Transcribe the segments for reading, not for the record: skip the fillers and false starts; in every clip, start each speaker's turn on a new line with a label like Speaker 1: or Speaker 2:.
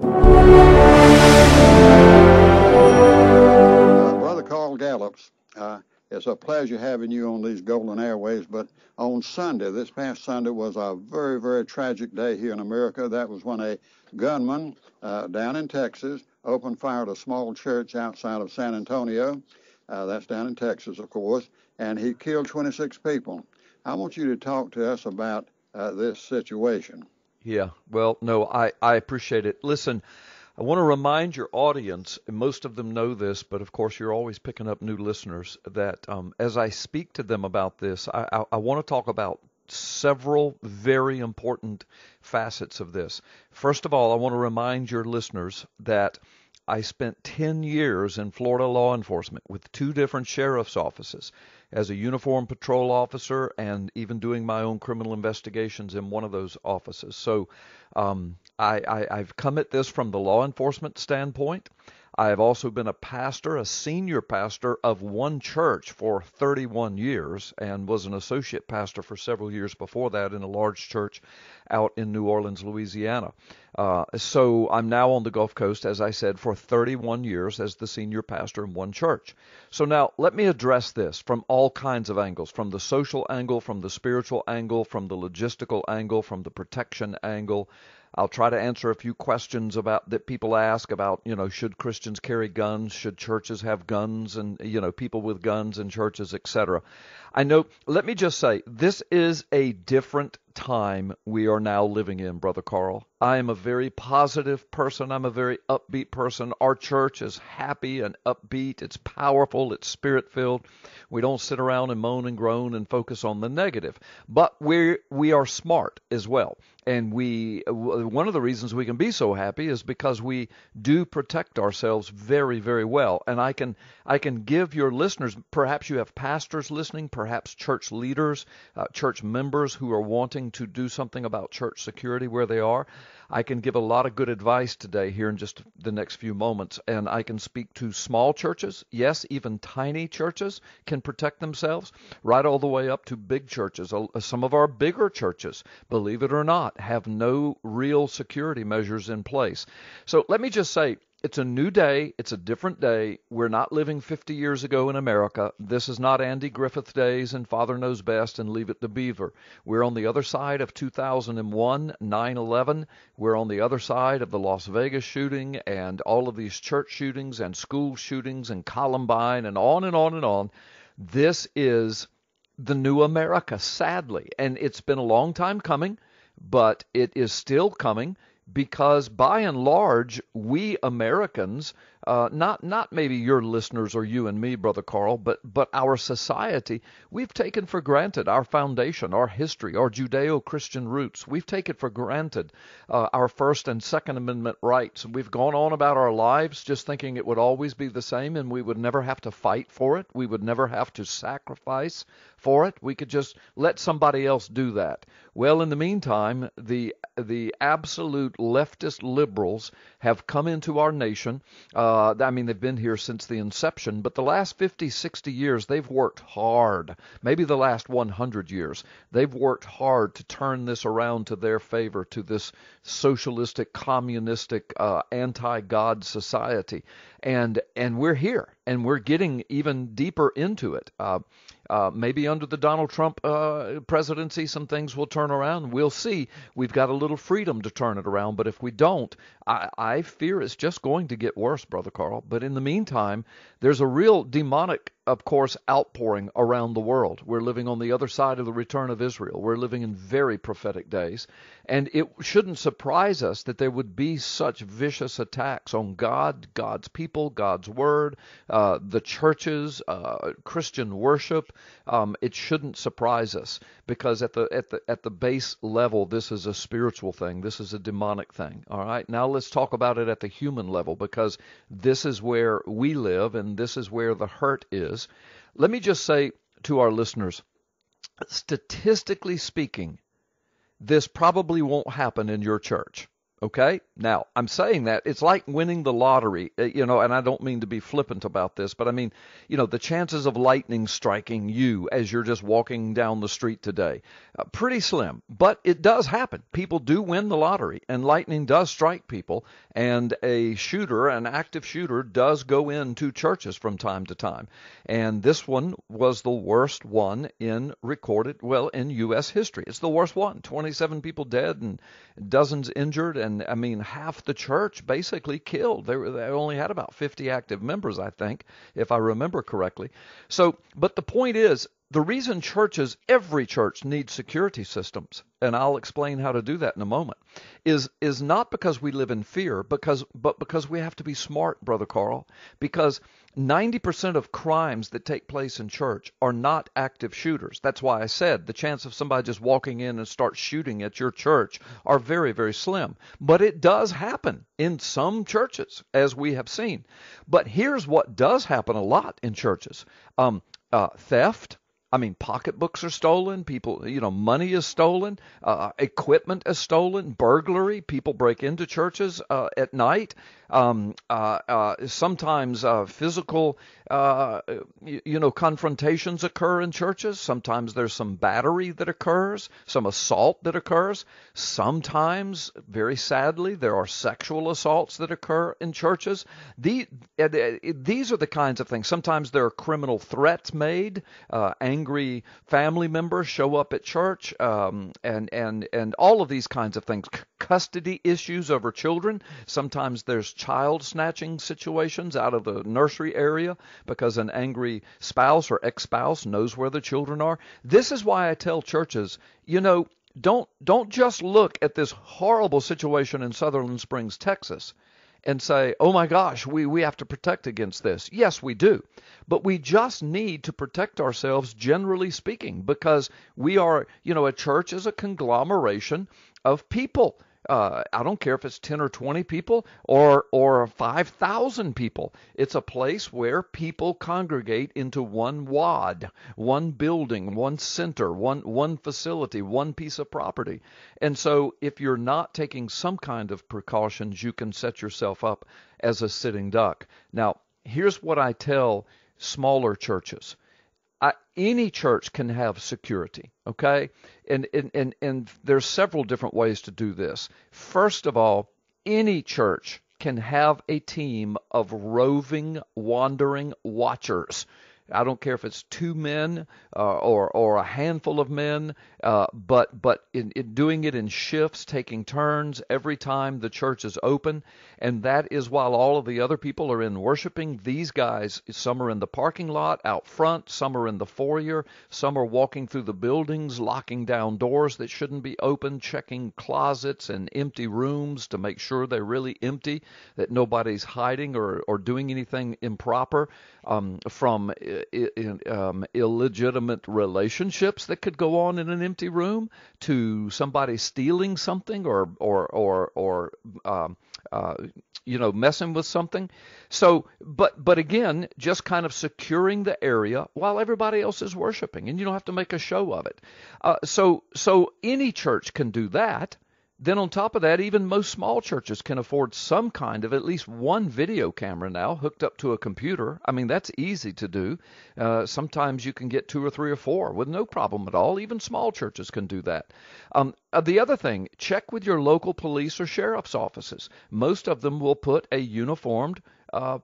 Speaker 1: Brother Carl Gallups, it's a pleasure having you on these golden airways, but on Sunday, this past Sunday, was a very, very tragic day here in America. That was when a gunman down in Texas opened fire at a small church outside of San Antonio. That's down in Texas, of course, and he killed 26 people. I want you to talk to us about this situation.
Speaker 2: Yeah, well, no, I appreciate it. Listen, I want to remind your audience, and most of them know this, but of course you're always picking up new listeners, that as I speak to them about this, I want to talk about several very important facets of this. First of all, I want to remind your listeners that I spent 10 years in Florida law enforcement with 2 different sheriff's offices as a uniformed patrol officer and even doing my own criminal investigations in one of those offices. So I've come at this from the law enforcement standpoint. I have also been a pastor, a senior pastor of one church for 31 years, and was an associate pastor for several years before that in a large church out in New Orleans, Louisiana. So I'm now on the Gulf Coast, as I said, for 31 years as the senior pastor in one church. So now let me address this from all kinds of angles, from the social angle, from the spiritual angle, from the logistical angle, from the protection angle. I'll try to answer a few questions about that people ask about, should Christians carry guns? Should churches have guns and, people with guns in churches, etc. I know, let me just say, this is a different time we are now living in, Brother Carl. I am a very positive person. I'm a very upbeat person. Our church is happy and upbeat. It's powerful. It's spirit-filled. We don't sit around and moan and groan and focus on the negative. But we are smart as well. And one of the reasons we can be so happy is because we do protect ourselves very, very well. And I can give your listeners, perhaps you have pastors listening, perhaps church leaders, church members who are wanting to do something about church security where they are. I can give a lot of good advice today here in just the next few moments, and I can speak to small churches. Yes, even tiny churches can protect themselves, right all the way up to big churches. Some of our bigger churches, believe it or not, have no real security measures in place. So let me just say, it's a new day. It's a different day. We're not living 50 years ago in America. This is not Andy Griffith days and Father Knows Best and Leave It to Beaver. We're on the other side of 2001, 9/11. We're on the other side of the Las Vegas shooting and all of these church shootings and school shootings and Columbine and on and on and on. This is the new America, sadly. And it's been a long time coming, but it is still coming. Because by and large, we Americans, not maybe your listeners or you and me, Brother Carl, but our society, we've taken for granted our foundation, our history, our Judeo-Christian roots. We've taken for granted our First and Second Amendment rights. We've gone on about our lives just thinking it would always be the same and we would never have to fight for it. We would never have to sacrifice for it. We could just let somebody else do that. Well, in the meantime, the absolute leftist liberals have come into our nation. They've been here since the inception, but the last 50, 60 years, they've worked hard. Maybe the last 100 years, they've worked hard to turn this around to their favor, to this socialistic, communistic, anti-God society. And we're here, and we're getting even deeper into it. Maybe under the Donald Trump presidency, some things will turn around. We'll see. We've got a little freedom to turn it around, but if we don't, I fear it's just going to get worse, Brother Carl. But in the meantime, there's a real demonic, of course, outpouring around the world. We're living on the other side of the return of Israel. We're living in very prophetic days. And it shouldn't surprise us that there would be such vicious attacks on God, God's people, God's word, the churches, Christian worship. It shouldn't surprise us because at the base level, this is a spiritual thing. This is a demonic thing. All right. Now let's talk about it at the human level because this is where we live and this is where the hurt is. Let me just say to our listeners, statistically speaking, this probably won't happen in your church. Okay? Now, I'm saying that it's like winning the lottery, and I don't mean to be flippant about this, but I mean, the chances of lightning striking you as you're just walking down the street today, pretty slim. But it does happen. People do win the lottery, and lightning does strike people, and an active shooter, does go into churches from time to time. And this one was the worst one in U.S. history. It's the worst one. 27 people dead and dozens injured, and I mean half the church basically killed. They only had about 50 active members, I think, if I remember correctly. But the point is, the reason every church needs security systems, and I'll explain how to do that in a moment, is not because we live in fear, but because we have to be smart, Brother Carl, because 90% of crimes that take place in church are not active shooters. That's why I said the chance of somebody just walking in and start shooting at your church are very, very slim. But it does happen in some churches, as we have seen. But here's what does happen a lot in churches. Theft. I mean, pocketbooks are stolen. People, money is stolen. Equipment is stolen. Burglary. People break into churches at night. Sometimes physical, confrontations occur in churches. Sometimes there's some battery that occurs, some assault that occurs. Sometimes, very sadly, there are sexual assaults that occur in churches. These are the kinds of things. Sometimes there are criminal threats made. Angry family members show up at church, and all of these kinds of things. Custody issues over children. Sometimes there's child snatching situations out of the nursery area because an angry spouse or ex-spouse knows where the children are. This is why I tell churches, don't just look at this horrible situation in Sutherland Springs, Texas, and say, oh my gosh, we have to protect against this. Yes, we do. But we just need to protect ourselves, generally speaking, because we are, a church is a conglomeration of people. I don't care if it's 10 or 20 people or 5,000 people. It's a place where people congregate into one wad, one building, one center, one facility, one piece of property. And so if you're not taking some kind of precautions, you can set yourself up as a sitting duck. Now, here's what I tell smaller churches. Any church can have security, okay? And there's several different ways to do this. First of all, any church can have a team of roving, wandering watchers. I don't care if it's 2 men or a handful of men, but in doing it in shifts, taking turns every time the church is open. And that is while all of the other people are in worshiping. These guys, some are in the parking lot out front, some are in the foyer, some are walking through the buildings, locking down doors that shouldn't be open, checking closets and empty rooms to make sure they're really empty, that nobody's hiding or doing anything improper, from illegitimate relationships that could go on in an empty room to somebody stealing something or messing with something. So, but again, just kind of securing the area while everybody else is worshiping, and you don't have to make a show of it. So any church can do that. Then on top of that, even most small churches can afford some kind of at least one video camera now hooked up to a computer. I mean, that's easy to do. Sometimes you can get 2 or 3 or 4 with no problem at all. Even small churches can do that. The other thing, check with your local police or sheriff's offices. Most of them will put a uniformed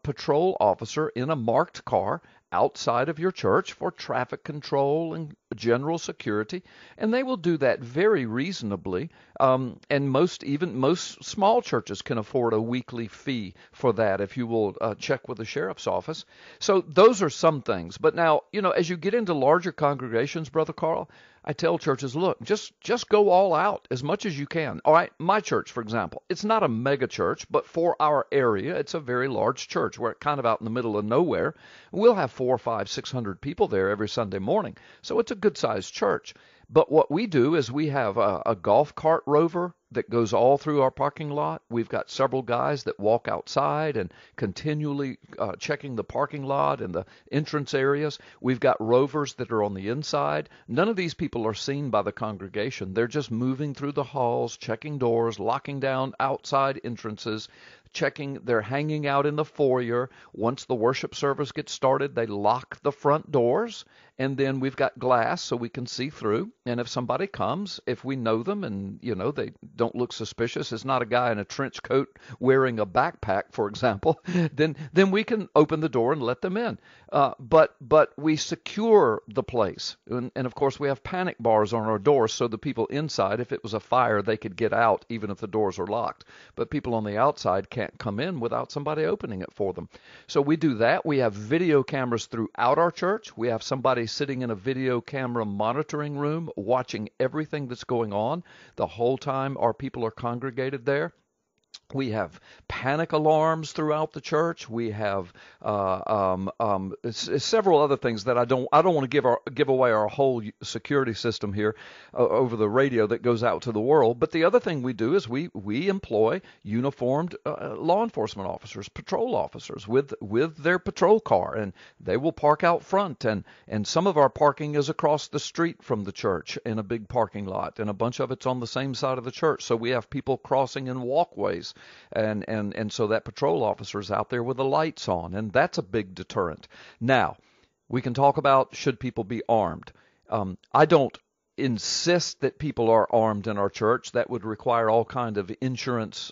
Speaker 2: patrol officer in a marked car outside of your church for traffic control and general security, and they will do that very reasonably. And most small churches can afford a weekly fee for that if you will check with the sheriff's office. So those are some things. But now, as you get into larger congregations, Brother Carl, I tell churches, look, just go all out as much as you can. All right, my church, for example, it's not a mega church, but for our area, it's a very large church. We're kind of out in the middle of nowhere. We'll have 400, 500, 600 people there every Sunday morning. So it's a good-sized church. But what we do is we have a golf cart rover that goes all through our parking lot. We've got several guys that walk outside and continually checking the parking lot and the entrance areas. We've got rovers that are on the inside. None of these people are seen by the congregation. They're just moving through the halls, checking doors, locking down outside entrances, checking. They're hanging out in the foyer. Once the worship service gets started, they lock the front doors, and then we've got glass so we can see through. And if somebody comes, if we know them and they don't look suspicious, it's not a guy in a trench coat wearing a backpack, for example, then we can open the door and let them in. But we secure the place, and of course we have panic bars on our doors so the people inside, if it was a fire, they could get out even if the doors are locked. But people on the outside can't come in without somebody opening it for them. So we do that. We have video cameras throughout our church. We have somebody sitting in a video camera monitoring room watching everything that's going on the whole time our people are congregated there. We have panic alarms throughout the church. We have several other things that I don't want to give away our whole security system here over the radio that goes out to the world. But the other thing we do is we employ uniformed law enforcement officers, patrol officers with their patrol car, and they will park out front. And some of our parking is across the street from the church in a big parking lot, and a bunch of it's on the same side of the church. So we have people crossing in walkways. And so that patrol officer's out there with the lights on, and that's a big deterrent. Now, we can talk about should people be armed. I don't insist that people are armed in our church. That would require all kind of insurance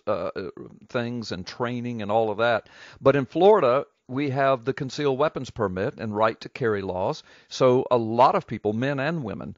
Speaker 2: things and training and all of that. But in Florida, we have the concealed weapons permit and right to carry laws. So a lot of people, men and women,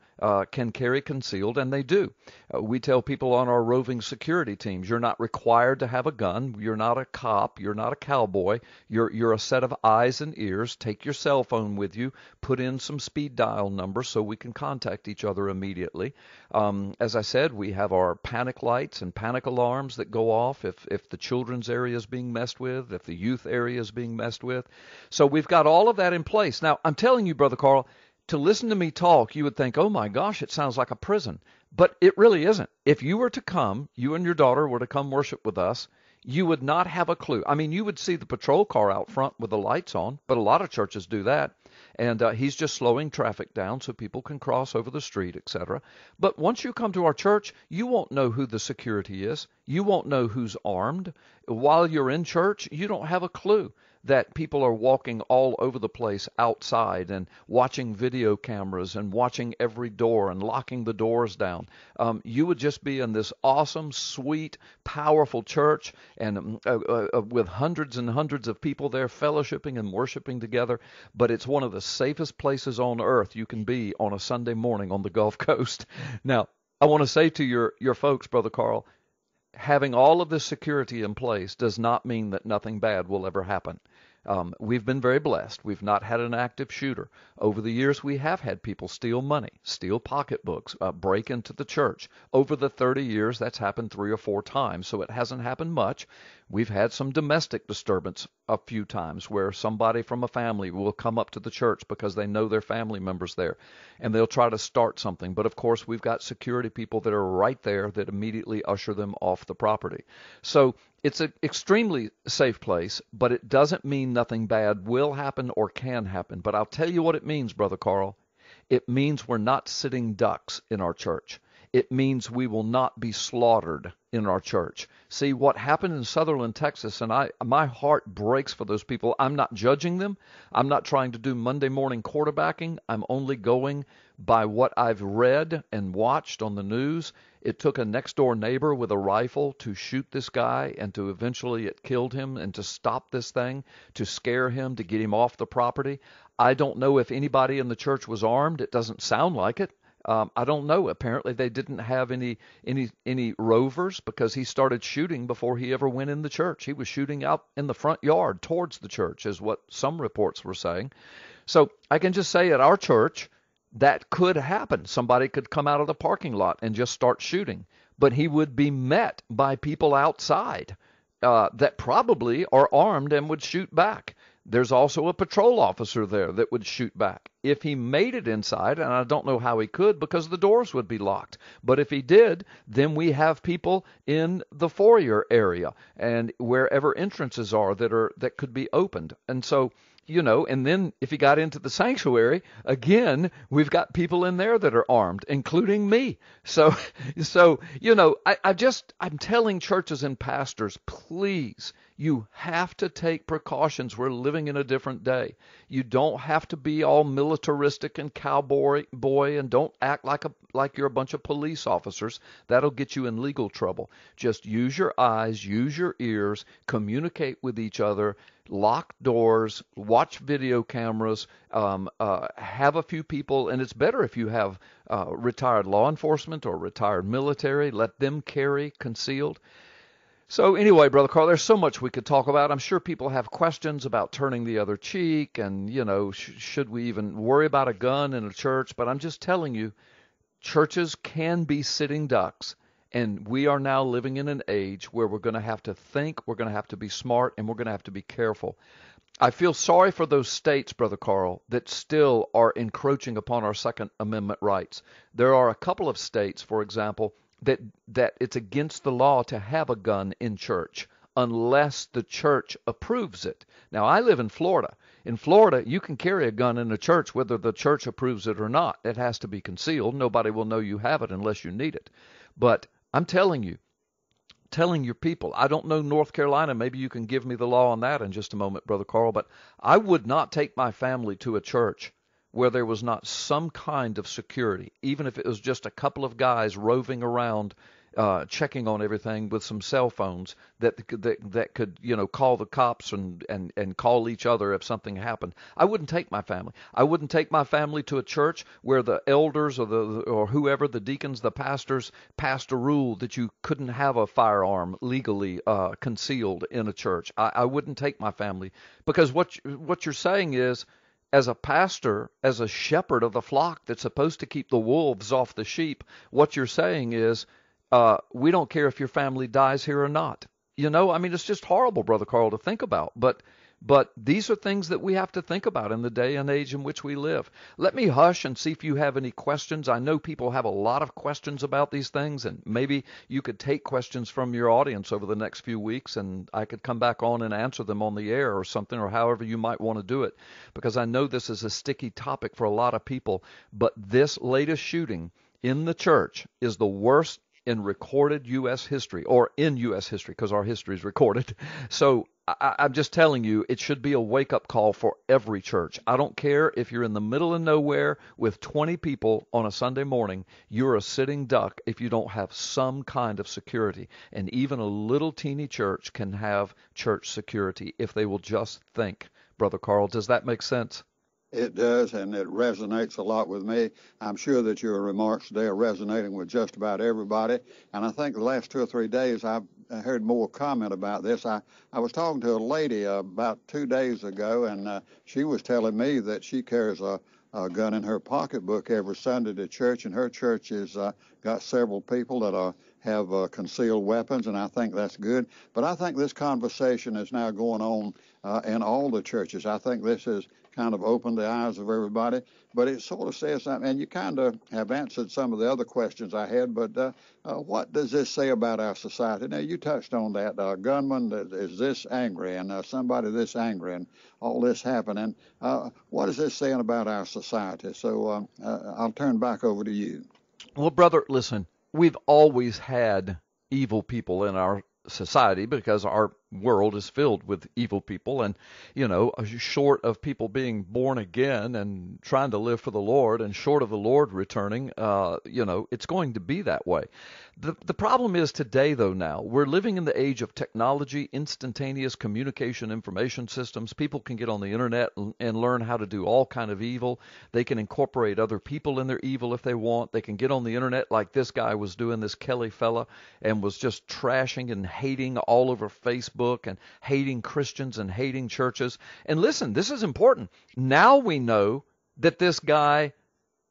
Speaker 2: can carry concealed, and they do. We tell people on our roving security teams, you're not required to have a gun. You're not a cop. You're not a cowboy. You're a set of eyes and ears. Take your cell phone with you. Put in some speed dial numbers so we can contact each other immediately. As I said, we have our panic lights and panic alarms that go off if the children's area is being messed with, if the youth area is being messed with. So we've got all of that in place. Now, I'm telling you, Brother Carl, to listen to me talk, you would think, oh my gosh, it sounds like a prison. But it really isn't. If you were to come, you and your daughter were to come worship with us, you would not have a clue. I mean, you would see the patrol car out front with the lights on, but a lot of churches do that. And he's just slowing traffic down so people can cross over the street, etc. But once you come to our church, you won't know who the security is. You won't know who's armed. While you're in church, you don't have a clue that people are walking all over the place outside and watching video cameras and watching every door and locking the doors down. You would just be in this awesome, sweet, powerful church and with hundreds and hundreds of people there fellowshipping and worshiping together. But it's one of the safest places on earth you can be on a Sunday morning on the Gulf Coast. Now, I want to say to your folks, Brother Carl, having all of this security in place does not mean that nothing bad will ever happen. We've been very blessed. We've not had an active shooter. Over the years, we have had people steal money, steal pocketbooks, break into the church. Over the 30 years, that's happened 3 or 4 times, so it hasn't happened much. We've had some domestic disturbance a few times where somebody from a family will come up to the church because they know their family members there, and they'll try to start something. But, of course, we've got security people that are right there that immediately usher them off the property. So it's an extremely safe place, but it doesn't mean nothing bad will happen or can happen. But I'll tell you what it means, Brother Carl. It means we're not sitting ducks in our church. It means we will not be slaughtered in our church. See, what happened in Sutherland, Texas, and my heart breaks for those people. I'm not judging them. I'm not trying to do Monday morning quarterbacking. I'm only going by what I've read and watched on the news. It took a next-door neighbor with a rifle to shoot this guy, and to eventually it killed him, and to stop this thing, to scare him, to get him off the property. I don't know if anybody in the church was armed. It doesn't sound like it. I don't know. Apparently they didn't have any rovers because he started shooting before he ever went in the church. He was shooting out in the front yard towards the church is what some reports were saying. So I can just say at our church that could happen. Somebody could come out of the parking lot and just start shooting. But he would be met by people outside that probably are armed and would shoot back. there's also a patrol officer there that would shoot back. If he made it inside, and I don't know how he could because the doors would be locked, but if he did, then we have people in the foyer area and wherever entrances are that could be opened. And so, and then if he got into the sanctuary, again, we've got people in there that are armed, including me. So, I'm telling churches and pastors, please, you have to take precautions. We're living in a different day. You don't have to be all militaristic and cowboy and don't act like you're a bunch of police officers. That'll get you in legal trouble. Just use your eyes, use your ears, communicate with each other, lock doors, watch video cameras, have a few people, and it's better if you have retired law enforcement or retired military. Let them carry concealed. So anyway, Brother Carl, there's so much we could talk about. I'm sure people have questions about turning the other cheek and, should we even worry about a gun in a church? But I'm just telling you, churches can be sitting ducks, and we are now living in an age where we're going to have to think, we're going to have to be smart, and we're going to have to be careful. I feel sorry for those states, Brother Carl, that still are encroaching upon our Second Amendment rights. There are a couple of states, for example, that it's against the law to have a gun in church unless the church approves it. Now, I live in Florida. In Florida, you can carry a gun in a church whether the church approves it or not. It has to be concealed. Nobody will know you have it unless you need it. But I'm telling your people, I don't know North Carolina. Maybe you can give me the law on that in just a moment, Brother Carl. But I would not take my family to a church where there was not some kind of security, even if it was just a couple of guys roving around checking on everything with some cell phones that could call the cops and call each other if something happened. I wouldn't take my family. I wouldn't take my family to a church where the elders or whoever, the deacons, the pastors, passed a rule that you couldn't have a firearm legally concealed in a church. I wouldn't take my family, because what you're saying is, as a pastor, as a shepherd of the flock that's supposed to keep the wolves off the sheep, what you're saying is, we don't care if your family dies here or not. It's just horrible, Brother Carl, to think about. But these are things that we have to think about in the day and age in which we live. Let me hush and see if you have any questions. I know people have a lot of questions about these things, and maybe you could take questions from your audience over the next few weeks, and I could come back on and answer them on the air or something, or however you might want to do it, because I know this is a sticky topic for a lot of people. But this latest shooting in the church is the worst in recorded U.S. history, or in U.S. history, because our history is recorded. So I'm just telling you, it should be a wake-up call for every church. I don't care if you're in the middle of nowhere with 20 people on a Sunday morning. You're a sitting duck if you don't have some kind of security. And even a little teeny church can have church security if they will just think. Brother Carl, does that make sense?
Speaker 1: It does, and it resonates a lot with me. I'm sure that your remarks today are resonating with just about everybody. And I think the last 2 or 3 days I've heard more comment about this. I was talking to a lady about 2 days ago, and she was telling me that she carries a gun in her pocketbook every Sunday to church, and her church has got several people that have concealed weapons, and I think that's good. But I think this conversation is now going on in all the churches. I think this has kind of opened the eyes of everybody, but it sort of says something, and you kind of have answered some of the other questions I had, but what does this say about our society? Now, you touched on that. Gunman is this angry, and somebody this angry, and all this happening. What is this saying about our society? So I'll turn back over to you.
Speaker 2: Well, brother, listen, we've always had evil people in our society because our world is filled with evil people, and short of people being born again and trying to live for the Lord, and short of the Lord returning, it's going to be that way. The problem is today, though, now we're living in the age of technology, instantaneous communication information systems. People can get on the internet and learn how to do all kind of evil. They can incorporate other people in their evil if they want. They can get on the internet like this guy was doing, this Kelly fella, and was just trashing and hating all over Facebook and hating Christians and hating churches. And listen, this is important. Now we know that this guy,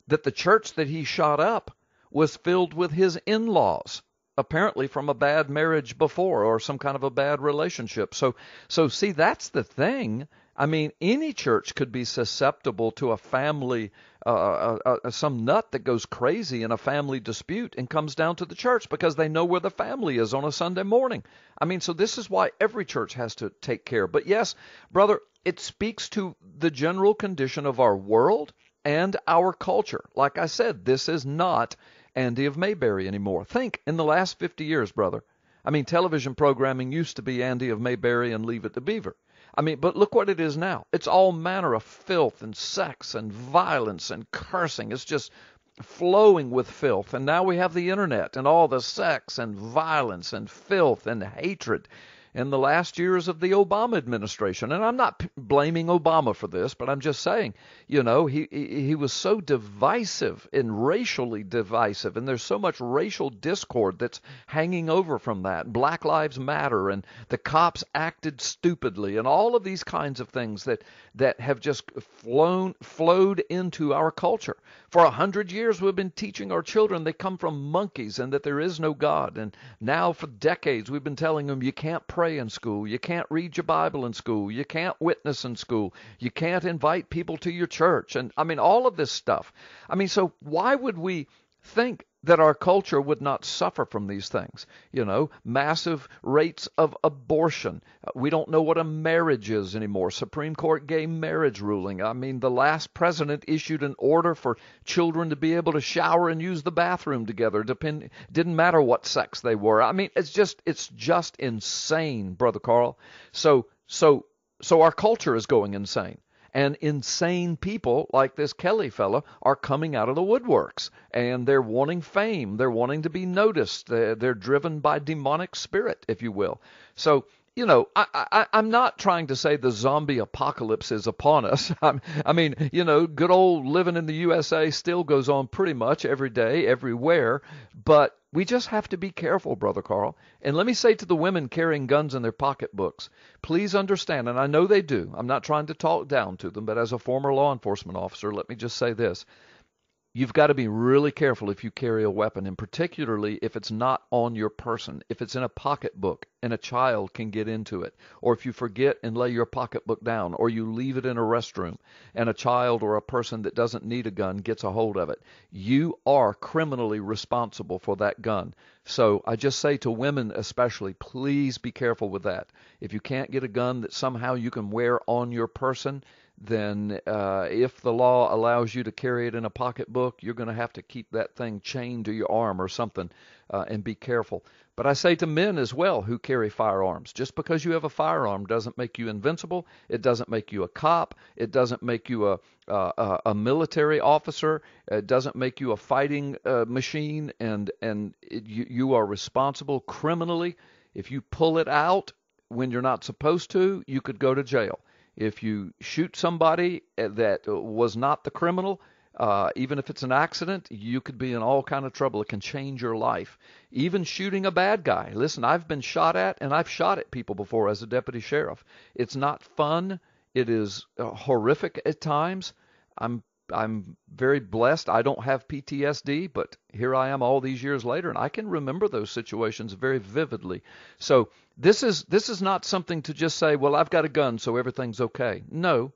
Speaker 2: that the church that he shot up was filled with his in-laws. apparently from a bad marriage before or some kind of a bad relationship. So see, that's the thing. I mean, any church could be susceptible to a family, some nut that goes crazy in a family dispute and comes down to the church because they know where the family is on a Sunday morning. I mean, so this is why every church has to take care. But yes, brother, it speaks to the general condition of our world and our culture. Like I said, this is not Andy of Mayberry anymore. Think, in the last 50 years, brother. I mean, television programming used to be Andy of Mayberry and Leave It to Beaver. I mean, but look what it is now. It's all manner of filth and sex and violence and cursing. It's just flowing with filth. And now we have the internet and all the sex and violence and filth and hatred in the last years of the Obama administration. And I'm not blaming Obama for this, but I'm just saying, you know, he was so divisive and racially divisive, and there's so much racial discord that's hanging over from that. Black Lives Matter, and the cops acted stupidly, and all of these kinds of things that have just flowed into our culture. For 100 years we've been teaching our children they come from monkeys and that there is no God. And now for decades we've been telling them you can't pray in school, you can't read your Bible in school, you can't witness in school, you can't invite people to your church. And I mean, all of this stuff. I mean, so why would we think that our culture would not suffer from these things? You know, massive rates of abortion. We don't know what a marriage is anymore. Supreme Court gay marriage ruling. I mean, the last president issued an order for children to be able to shower and use the bathroom together. Didn't matter what sex they were. I mean, it's just insane, Brother Carl. So our culture is going insane. And insane people like this Kelly fella are coming out of the woodworks, and they're wanting fame. They're wanting to be noticed. They're driven by demonic spirit, if you will. So, you know, I'm not trying to say the zombie apocalypse is upon us. I mean, you know, good old living in the USA still goes on pretty much every day, everywhere. But we just have to be careful, Brother Carl. And let me say to the women carrying guns in their pocketbooks, please understand, and I know they do. I'm not trying to talk down to them, but as a former law enforcement officer, let me just say this. You've got to be really careful if you carry a weapon, and particularly if it's not on your person, if it's in a pocketbook and a child can get into it, or if you forget and lay your pocketbook down, or you leave it in a restroom and a child or a person that doesn't need a gun gets a hold of it. You are criminally responsible for that gun. So I just say to women especially, please be careful with that. If you can't get a gun that somehow you can wear on your person, then if the law allows you to carry it in a pocketbook, you're going to have to keep that thing chained to your arm or something, and be careful. But I say to men as well who carry firearms, just because you have a firearm doesn't make you invincible. It doesn't make you a cop. It doesn't make you a military officer. It doesn't make you a fighting machine, and you are responsible criminally. If you pull it out when you're not supposed to, you could go to jail. If you shoot somebody that was not the criminal, even if it's an accident, you could be in all kind of trouble. It can change your life. Even shooting a bad guy. Listen, I've been shot at, and I've shot at people before as a deputy sheriff. It's not fun. It is horrific at times. I'm very blessed. I don't have PTSD, but here I am all these years later, and I can remember those situations very vividly. So this is not something to just say, well, I've got a gun, so everything's okay. No.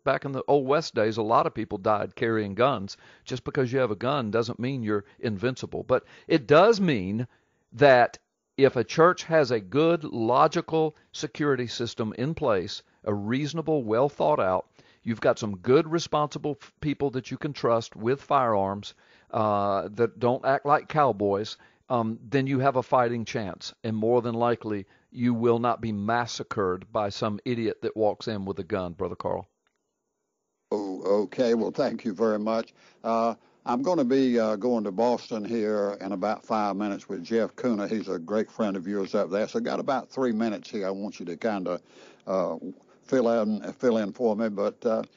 Speaker 2: Back in the Old West days, a lot of people died carrying guns. Just because you have a gun doesn't mean you're invincible. But it does mean that if a church has a good, logical security system in place, a reasonable, well thought out, you've got some good, responsible people that you can trust with firearms that don't act like cowboys, then you have a fighting chance. And more than likely, you will not be massacred by some idiot that walks in with a gun, Brother Carl.
Speaker 1: Oh, okay. Well, thank you very much. I'm going to be going to Boston here in about 5 minutes with Jeff Kuna. He's a great friend of yours up there. So I got about 3 minutes here. I want you to kind of fill in for me. But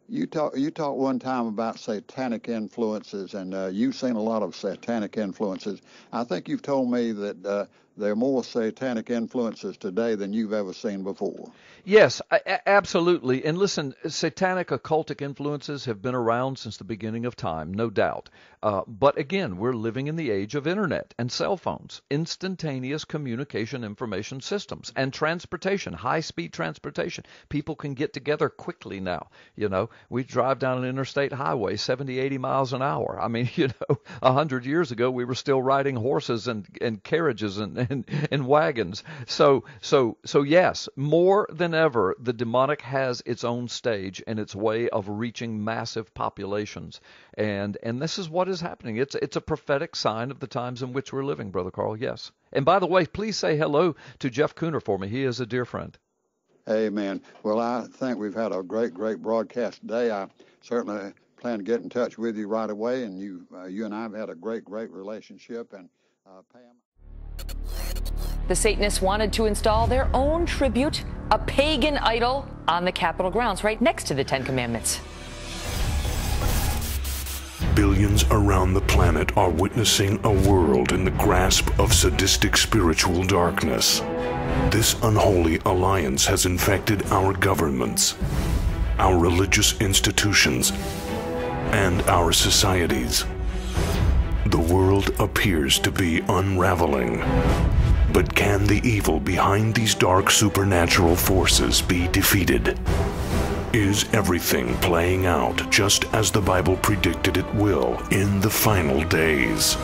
Speaker 1: You talked one time about satanic influences, and you've seen a lot of satanic influences. I think you've told me that there are more satanic influences today than you've ever seen before.
Speaker 2: Yes, absolutely. And listen, satanic occultic influences have been around since the beginning of time, no doubt. But again, we're living in the age of internet and cell phones, instantaneous communication information systems, and transportation, high-speed transportation. People can get together quickly now. You know, we drive down an interstate highway 70, 80 miles an hour. I mean, 100 years ago, we were still riding horses and carriages and wagons. So yes, more than ever, the demonic has its own stage and its way of reaching massive populations, and this is what is happening. It's a prophetic sign of the times in which we're living, Brother Carl. Yes. And by the way, please say hello to Jeff Cooner for me. He is a dear friend.
Speaker 1: Amen. Well, I think we've had a great broadcast today. I certainly plan to get in touch with you right away, and you and I have had a great relationship. And Pam.
Speaker 3: The Satanists wanted to install their own tribute, a pagan idol, on the Capitol grounds, right next to the Ten Commandments.
Speaker 4: Billions around the planet are witnessing a world in the grasp of sadistic spiritual darkness. This unholy alliance has infected our governments, our religious institutions, and our societies. The world appears to be unraveling. But can the evil behind these dark supernatural forces be defeated? Is everything playing out just as the Bible predicted it will in the final days?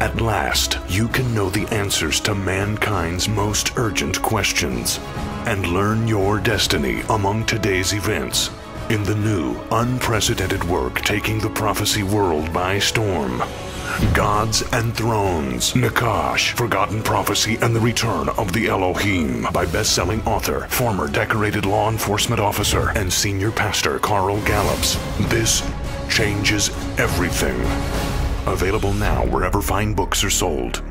Speaker 4: At last, you can know the answers to mankind's most urgent questions and learn your destiny among today's events in the new, unprecedented work taking the prophecy world by storm. Gods and Thrones, Nakash, Forgotten Prophecy and the Return of the Elohim by best-selling author, former decorated law enforcement officer, and senior pastor Carl Gallups. This changes everything. Available now wherever fine books are sold.